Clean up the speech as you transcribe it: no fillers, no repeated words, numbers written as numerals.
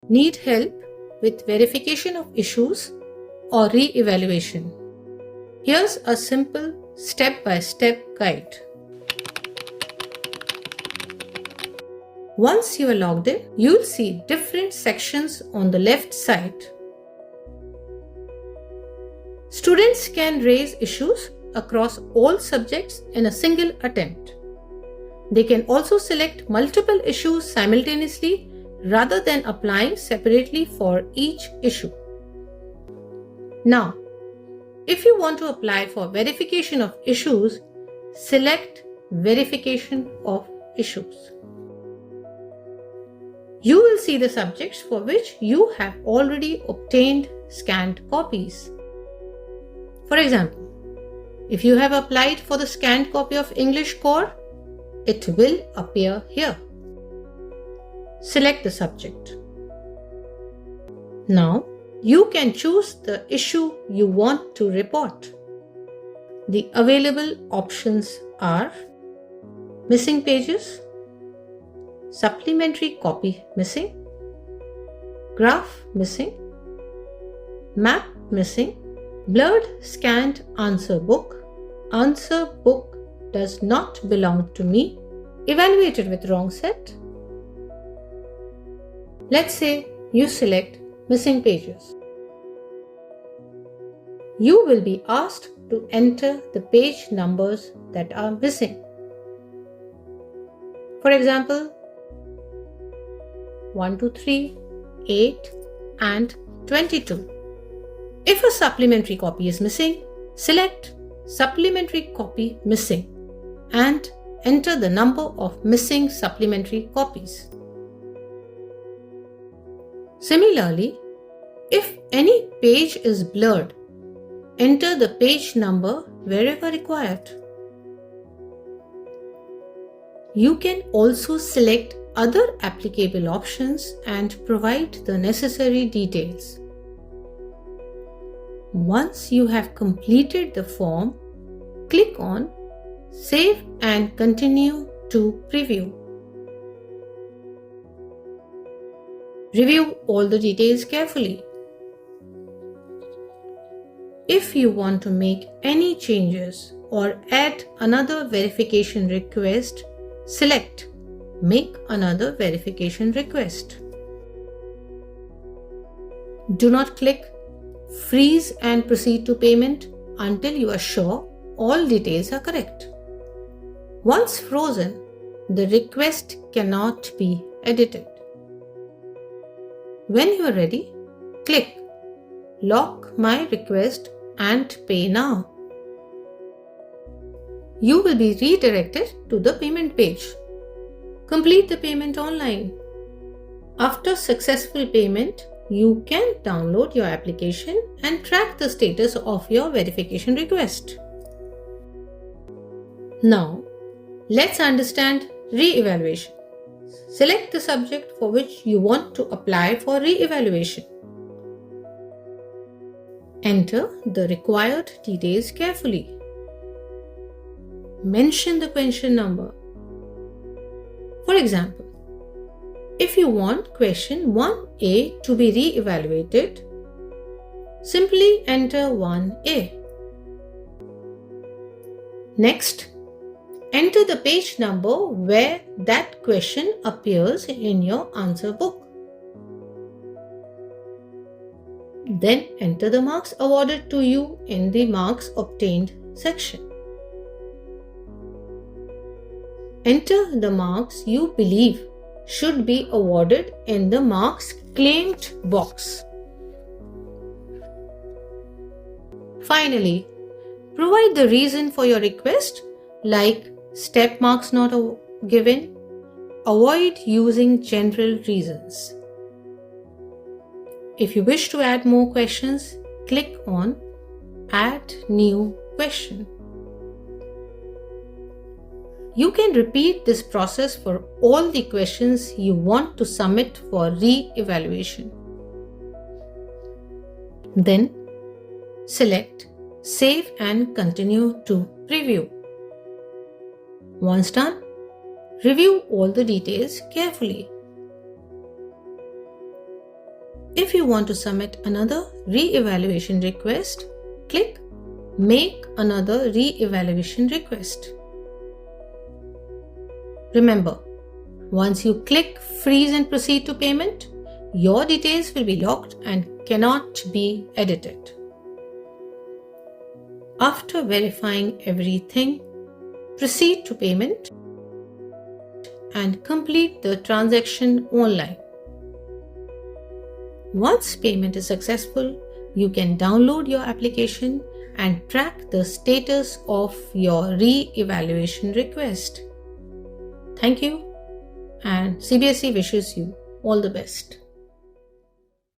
Need help with verification of issues or re-evaluation? Here's a simple step-by-step guide. Once you are logged in, you'll see different sections on the left side. Students can raise issues across all subjects in a single attempt. They can also select multiple issues simultaneously rather than applying separately for each issue. Now, if you want to apply for verification of issues, select Verification of Issues. You will see the subjects for which you have already obtained scanned copies. For example, if you have applied for the scanned copy of English Core, it will appear here. Select the subject. Now, you can choose the issue you want to report. The available options are missing pages, supplementary copy missing, graph missing, map missing, blurred scanned answer book does not belong to me, evaluated with wrong set. Let's say you select missing pages. You will be asked to enter the page numbers that are missing. For example, 1, 2, 3, 8 and 22. If a supplementary copy is missing, select Supplementary Copy Missing and enter the number of missing supplementary copies. Similarly, if any page is blurred, enter the page number wherever required. You can also select other applicable options and provide the necessary details. Once you have completed the form, click on Save and Continue to Preview. Review all the details carefully. If you want to make any changes or add another verification request, select Make another verification request. Do not click Freeze and proceed to payment until you are sure all details are correct. Once frozen, the request cannot be edited. When you are ready, click Lock my request and pay now. You will be redirected to the payment page. Complete the payment online. After successful payment, you can download your application and track the status of your verification request. Now, let's understand re-evaluation. Select the subject for which you want to apply for re-evaluation. Enter the required details carefully. Mention the question number. For example, if you want question 1A to be re-evaluated, simply enter 1A. Next, enter the page number where that question appears in your answer book. Then enter the marks awarded to you in the marks obtained section. Enter the marks you believe should be awarded in the marks claimed box. Finally, provide the reason for your request like step marks not given. Avoid using general reasons. If you wish to add more questions, click on Add New Question. You can repeat this process for all the questions you want to submit for re-evaluation. Then select Save and Continue to Preview. Once done, review all the details carefully. If you want to submit another re-evaluation request, click Make another re-evaluation request. Remember, once you click Freeze and proceed to payment, your details will be locked and cannot be edited. After verifying everything, proceed to payment and complete the transaction online. Once payment is successful, you can download your application and track the status of your re-evaluation request. Thank you, and Cbse wishes you all the best.